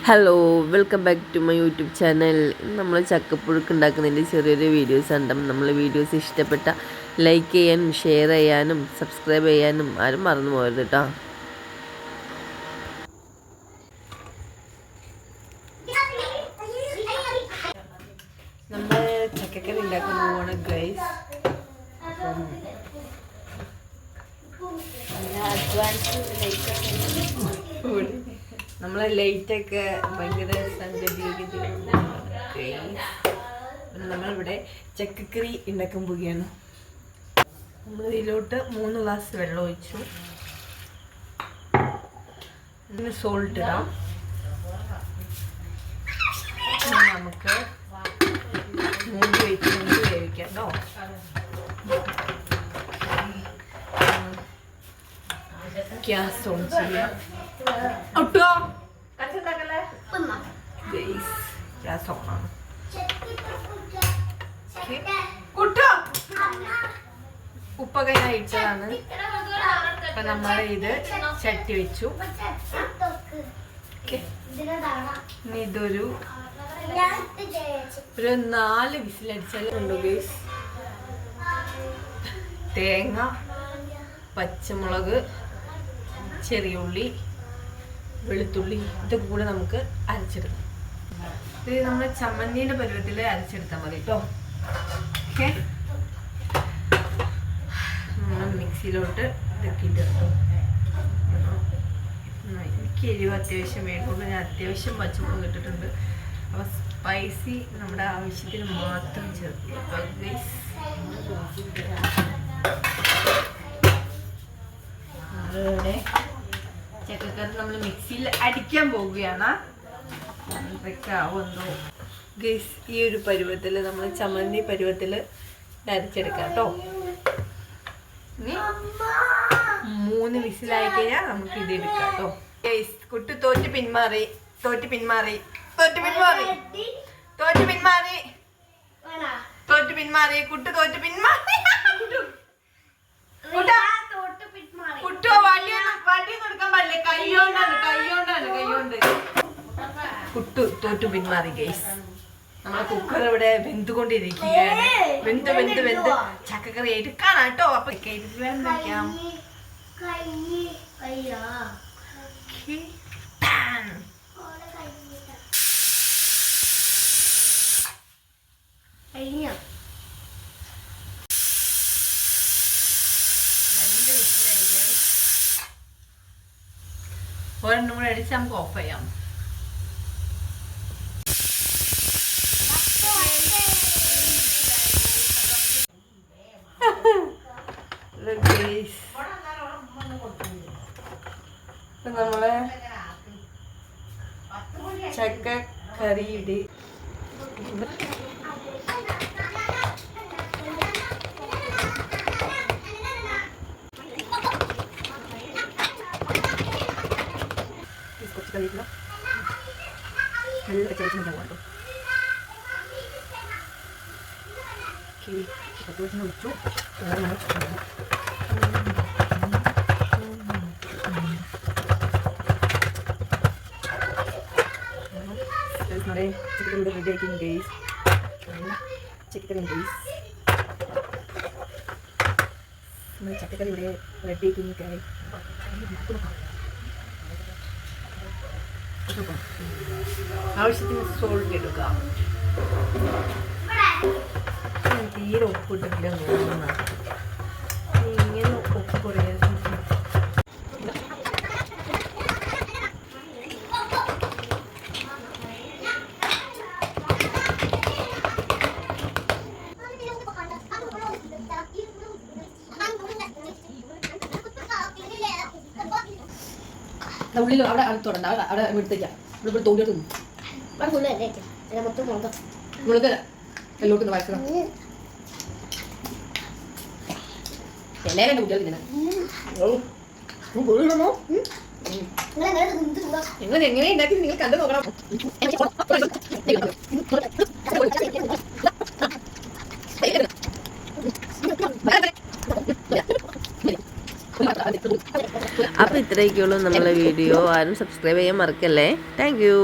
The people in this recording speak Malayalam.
Hello, welcome back to my YouTube channel. നമ്മൾ ചക്കപ്പുഴുക്ക് ഉണ്ടാക്കുന്നതിൻ്റെ ചെറിയൊരു വീഡിയോസ് ഉണ്ട്. നമ്മൾ വീഡിയോസ് ഇഷ്ടപ്പെട്ട ലൈക്ക് ചെയ്യാനും ഷെയർ ചെയ്യാനും സബ്സ്ക്രൈബ് ചെയ്യാനും ആരും മറന്നു പോകരുത് കേട്ടോ. നമ്മൾ ചക്കക്കറി ഉണ്ടാക്കാൻ പോവാണ് ഗൈസ്. നമ്മളെ ലൈറ്റൊക്കെ ഭയങ്കര നമ്മളിവിടെ ചക്കക്കറി ഉണ്ടാക്കാൻ പോവുകയാണ്. നമ്മൾ ഇതിലോട്ട് 3 ഗ്ലാസ് വെള്ളം ഒഴിച്ചു. ഇതിന് സോൾട്ട് ഇടാം. നമുക്ക് മൂടി വെച്ച് വേവിക്കാം കേട്ടോ. ഗ്യാസ് ഓൺ ചെയ്യാം. ഗ്യാസ് ഓണാണ്. ഉപ്പൊക്കെ ഞാൻ ഇട്ടതാണ്. അപ്പൊ നമ്മൾ ഇത് ചട്ടി വെച്ചു. ഇനി ഇതൊരു 4 വിസിലടിച്ചാലുണ്ട് ഗൈസ്. തേങ്ങ, പച്ചമുളക്, ചെറിയ ഉള്ളി, വെളുത്തുള്ളി ഇതൊക്കെ കൂടെ നമുക്ക് അരച്ചെടുക്കാം. ഇത് നമ്മൾ ചമ്മന്തിയുടെ പരുവത്തിൽ അരച്ചെടുത്താൽ മതി കേട്ടോ. ഓക്കെ, നമ്മൾ മിക്സിയിലോട്ട് ഇതൊക്കെ ഇട്ട് കേട്ടോ. എനിക്ക് എരിവ് അത്യാവശ്യം വേണ്ടുകൊണ്ട് ഞാൻ അത്യാവശ്യം പച്ചമുളക് ഇട്ടിട്ടുണ്ട്. അപ്പോൾ സ്പൈസി നമ്മുടെ ആവശ്യത്തിന് മാത്രം ചേർക്കുക. നമ്മളിവിടെ ചക്കക്കറി നമ്മൾ മിക്സിയിൽ അടിക്കാൻ പോവുകയാണ്. എന്തൊക്കെ ആവുമെന്നോ ഗൈസ്. ഈ ഒരു പരുവത്തിൽ നമ്മൾ ചമ്മന്തി പരുവത്തിൽ അരച്ചെടുക്കാം കേട്ടോ. ഇനി 3 വിസിലായി കഴിഞ്ഞാൽ നമുക്ക് ഇത് എടുക്കാം കേട്ടോ. ഗൈസ്, കുട്ടി തോറ്റ് പിന്മാറി. കുട്ടി വടിയൊന്നും എടുക്കാൻ പാടില്ല. കൈയോണ്ട് കുട്ടു തോറ്റു പിന്മാറി ഗൈസ്. നമ്മളെ കുക്കർ ഇവിടെ വെന്തുകൊണ്ടിരിക്കുകയാണ്. വെന്ത് ചക്കക്കറി എടുക്കാനാട്ടോ. അപ്പൊ വെള്ളം വയ്ക്കാം. ഒരെണ്ണം കൂടെ അടിച്ച് നമുക്ക് ഓഫ് ചെയ്യാം. നമ്മളെ ചക്കക്കറിയുടെ നല്ല ചെറുപ്പം പോകട്ടോ. ഒഴിച്ചു ചിക്കൻ റെഡി ആക്കി ഗൈസ്. ചക്കക്കറി ഇവിടെ റെഡി ആക്കി. ആവശ്യത്തിന് സോൾട്ട് ഇടുക. തീരെ ഉപ്പിട്ടില്ല. ഇങ്ങനെ ഉപ്പ് കുറയാൻ ഉള്ളിൽ അവിടെ അടുത്തോടണ്ട. അവിടെ എടുത്തേക്കാം. ഇവിടെ തോന്നിയിട്ട് മുളക് എല്ലോട്ട് വഴക്കണം. എല്ലാവരും കുട്ടികൾ തിന്നണം. നിങ്ങൾ എങ്ങനെ ഉണ്ടാക്കി നിങ്ങൾ കണ്ടു നോക്കണം. അപ്പോൾ ഇത്രയൊക്കെയുള്ളൂ നമ്മളെ വീഡിയോ. ആരും സബ്സ്ക്രൈബ് ചെയ്യാൻ മറക്കല്ലേ. Thank you.